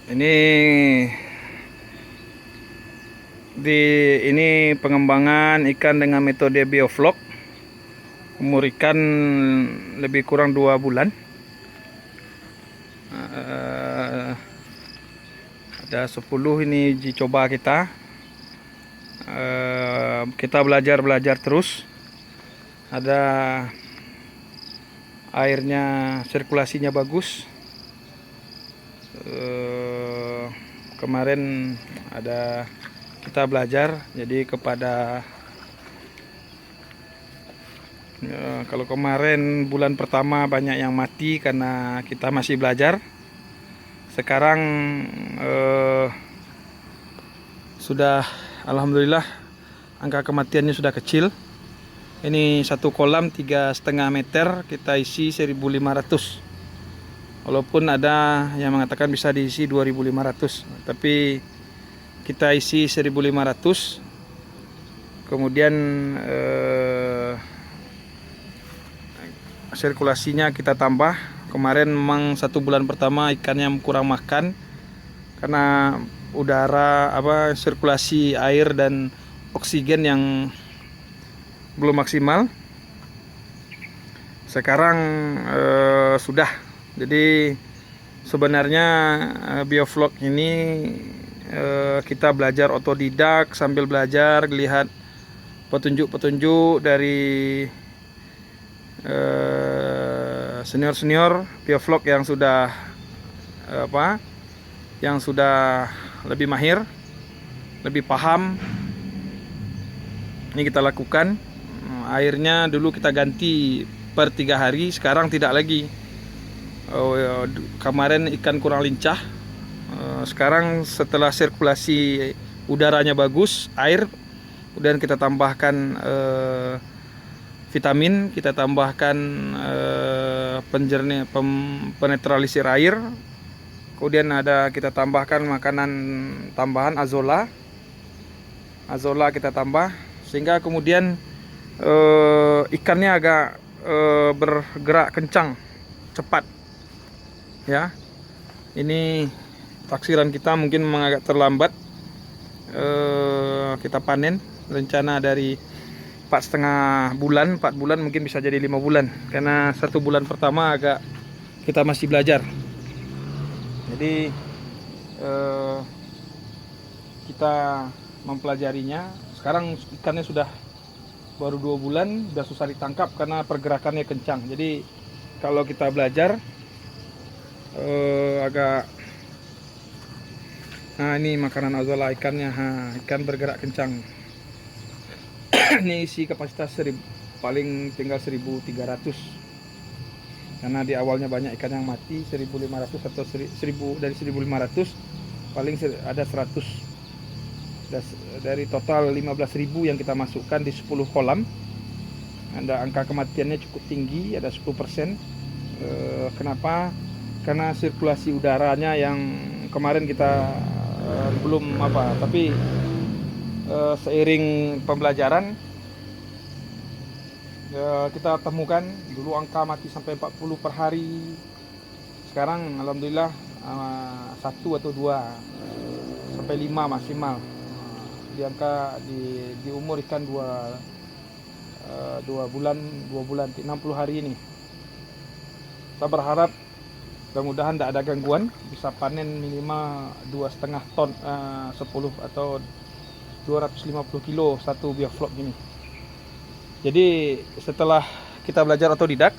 Ini ini pengembangan ikan dengan metode bioflok. Umur ikan lebih kurang 2 bulan. Ada 10 ini uji coba kita. Kita belajar terus. Ada airnya, sirkulasinya bagus. Kemarin ada kita belajar, jadi kepada kalau kemarin bulan pertama banyak yang mati karena kita masih belajar. Sekarang sudah alhamdulillah angka kematiannya sudah kecil. Ini satu kolam 3,5 meter, kita isi 1.500. Walaupun ada yang mengatakan bisa diisi 2.500, tapi kita isi 1.500. Kemudian sirkulasinya kita tambah. Kemarin memang 1 bulan pertama ikannya kurang makan karena udara sirkulasi air dan oksigen yang belum maksimal. Sekarang sudah. Jadi sebenarnya bioflok ini kita belajar otodidak, sambil belajar lihat petunjuk-petunjuk dari senior-senior bioflok yang sudah lebih mahir, lebih paham. Ini kita lakukan. Airnya dulu kita ganti per 3 hari, sekarang tidak lagi. Kemarin ikan kurang lincah. Sekarang setelah sirkulasi udaranya bagus, air, kemudian kita tambahkan vitamin, kita tambahkan penetralisir air. Kemudian kita tambahkan makanan tambahan azola kita tambah, sehingga kemudian ikannya agak bergerak kencang, cepat. Ya, ini taksiran kita mungkin memang agak terlambat. Kita panen rencana dari 4,5 bulan, 4 bulan mungkin bisa jadi 5 bulan, karena 1 bulan pertama agak kita masih belajar. Jadi kita mempelajarinya. Sekarang ikannya sudah baru 2 bulan, sudah susah ditangkap karena pergerakannya kencang. Jadi kalau kita belajar ini makanan azola ikannya, ikan bergerak kencang. Ini isi kapasitas paling tinggal 1.300, karena di awalnya banyak ikan yang mati. 1.500 atau 1.000, dari 1.500 paling ada 100. Dari total 15.000 yang kita masukkan di 10 kolam, ada angka kematiannya cukup tinggi, ada 10%. Kenapa? Karena sirkulasi udaranya yang kemarin kita belum tapi seiring pembelajaran kita temukan dulu angka mati sampai 40 per hari. Sekarang alhamdulillah 1 atau 2 sampai 5 maksimal. Di angka di umur ikan 2 bulan 60 hari ini. Kita berharap mudah-mudahan tidak ada gangguan, bisa panen minimal 2,5 ton, 10 atau 250 kilo satu bioflok ini. Jadi setelah kita belajar otodidak,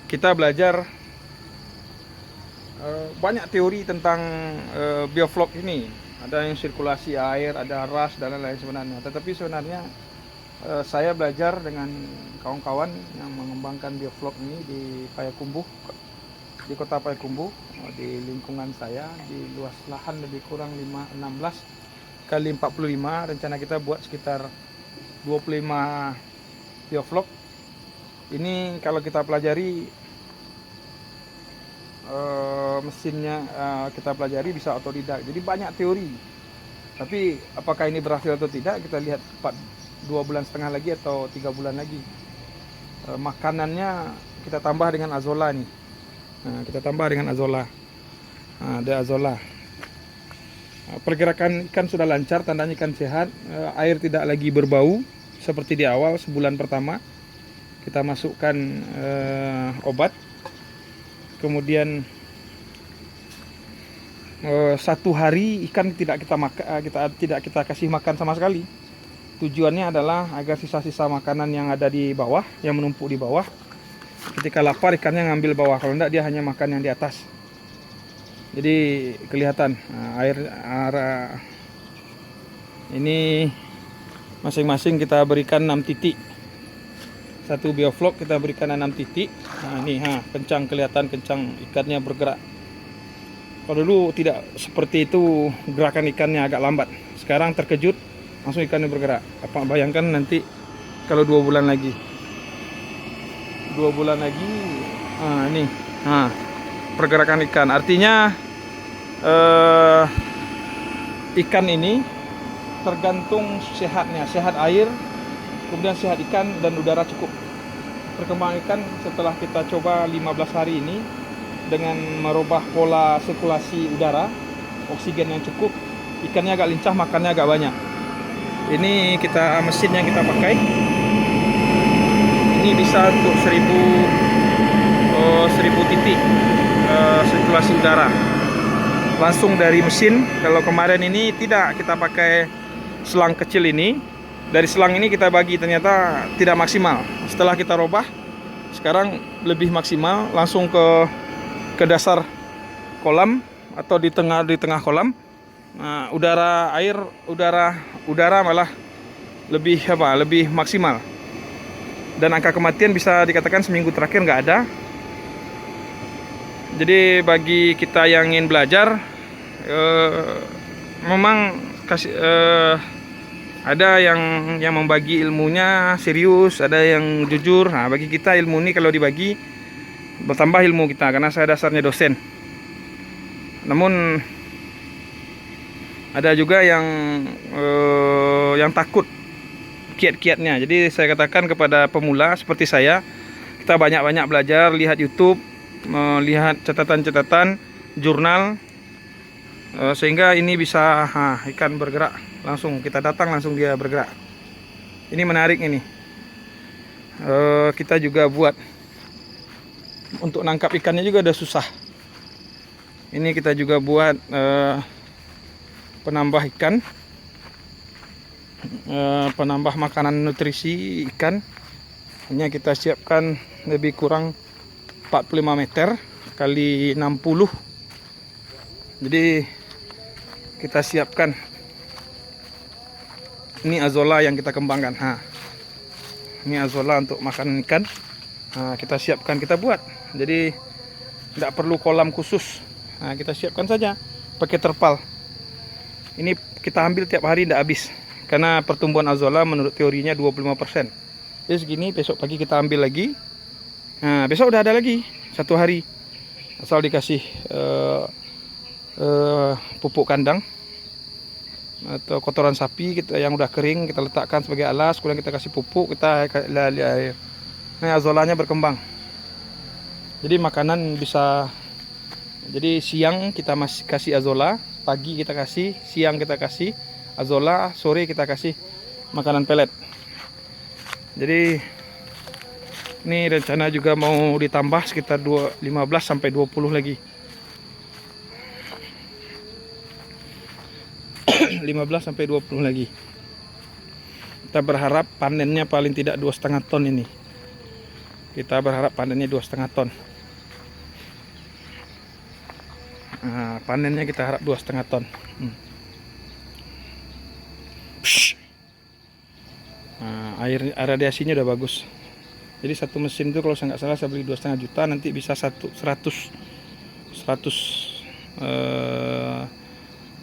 kita belajar banyak teori tentang bioflok ini. Ada yang sirkulasi air, ada ras dan lain-lain sebenarnya. Tetapi sebenarnya saya belajar dengan kawan-kawan yang mengembangkan bioflok ini di Payakumbuh, di kota Payakumbuh, di lingkungan saya, di luas lahan lebih kurang 16 kali 45. Rencana kita buat sekitar 25 bioflok. Ini kalau kita pelajari mesinnya, kita pelajari bisa otodidak. Jadi banyak teori. Tapi apakah ini berhasil atau tidak, kita lihat 2,5 bulan lagi atau 3 bulan lagi. Makanannya kita tambah dengan azola nih. Kita tambah dengan azola. Nah, ada azolla. Pergerakan ikan sudah lancar, tandanya ikan sehat. Air tidak lagi berbau seperti di awal sebulan pertama. Kita masukkan obat, kemudian 1 hari ikan tidak kita kasih makan sama sekali. Tujuannya adalah agar sisa-sisa makanan yang ada di bawah, yang menumpuk di bawah, ketika lapar ikannya ngambil bawah, kalau tidak dia hanya makan yang di atas. Jadi kelihatan air ini masing-masing kita berikan 6 titik. Satu bioflok kita berikan 6 titik. Nah, ini kencang, kelihatan kencang ikannya bergerak. Kalau dulu tidak seperti itu, gerakan ikannya agak lambat. Sekarang terkejut, langsung ikannya bergerak. Apa bayangkan nanti kalau 2 bulan lagi. 2 bulan lagi, ini, pergerakan ikan. Artinya ikan ini tergantung sehatnya, sehat air, kemudian sehat ikan dan udara cukup. Perkembangan ikan setelah kita coba 15 hari ini dengan merubah pola sirkulasi udara, oksigen yang cukup, ikannya agak lincah, makannya agak banyak. Ini mesin yang kita pakai. Ini bisa untuk 1000 titik sirkulasi udara. Langsung dari mesin. Kalau kemarin ini tidak, kita pakai selang kecil ini. Dari selang ini kita bagi, ternyata tidak maksimal. Setelah kita robah, sekarang lebih maksimal. Langsung ke dasar kolam atau di tengah kolam. Nah, udara malah lebih maksimal. Dan angka kematian bisa dikatakan seminggu terakhir nggak ada. Jadi bagi kita yang ingin belajar, memang ada yang membagi ilmunya serius, ada yang jujur. Nah, bagi kita ilmu ini kalau dibagi bertambah ilmu kita, karena saya dasarnya dosen. Namun ada juga yang takut kiat-kiatnya. Jadi saya katakan kepada pemula seperti saya, kita banyak-banyak belajar, lihat YouTube, melihat catatan-catatan, jurnal, sehingga ini bisa ikan bergerak langsung. Kita datang langsung dia bergerak. Ini menarik ini. Kita juga buat untuk nangkap ikannya juga udah susah. Ini kita juga buat penambah ikan, penambah makanan nutrisi ikan. Hanya kita siapkan lebih kurang 45 meter kali 60. Jadi kita siapkan. Ini azolla yang kita kembangkan. Ini azolla untuk makan ikan. Kita siapkan, kita buat. Jadi tidak perlu kolam khusus. Kita siapkan saja pakai terpal. Ini kita ambil tiap hari, tidak habis. Karena pertumbuhan azolla menurut teorinya 25%. Jadi segini, besok pagi kita ambil lagi. Besok udah ada lagi 1 hari. Asal dikasih pupuk kandang atau kotoran sapi yang udah kering, kita letakkan sebagai alas, kemudian kita kasih pupuk, kita air. Nah, azollanya berkembang. Jadi makanan bisa, jadi siang kita masih kasih azolla, pagi kita kasih, siang kita kasih azolla, sore kita kasih makanan pelet. Jadi ini rencana juga mau ditambah sekitar 15 sampai 20 lagi. 15 sampai 20 lagi. Kita berharap panennya paling tidak 2,5 ton ini. Kita berharap panennya 2,5 ton. Panennya kita harap 2,5 ton. Air radiasinya udah bagus. Jadi satu mesin itu kalau saya nggak salah saya beli 2,5 juta, nanti bisa 100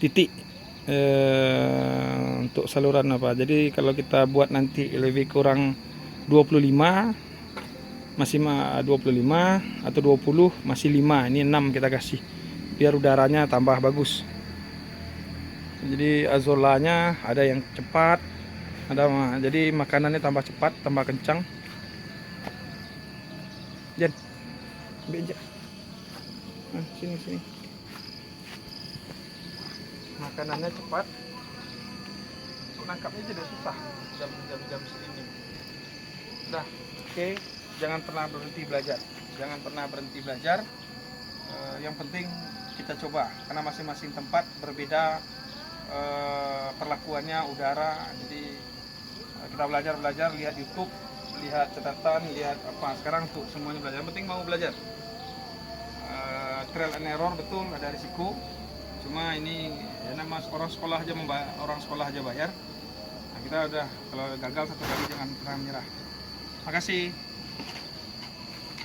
titik untuk saluran apa. Jadi kalau kita buat nanti lebih kurang 25 masih 25 atau 20 masih 5, ini 6 kita kasih biar udaranya tambah bagus. Jadi azollanya ada yang cepat, jadi makanannya tambah cepat, tambah kencang. Jen, sini. makanannya cepat, nangkapnya tidak susah jam segini. Udah, oke. Jangan pernah berhenti belajar, jangan pernah berhenti belajar. Yang penting kita coba, karena masing-masing tempat berbeda perlakuannya, udara. Jadi kita belajar, lihat YouTube, lihat catatan, lihat apa. Sekarang tuh semuanya belajar. Yang penting mau belajar. Trial and error, betul, ada risiko. Cuma ini ya nama orang sekolah aja bayar. Nah, kita udah, kalau gagal satu kali jangan pernah menyerah. Makasih.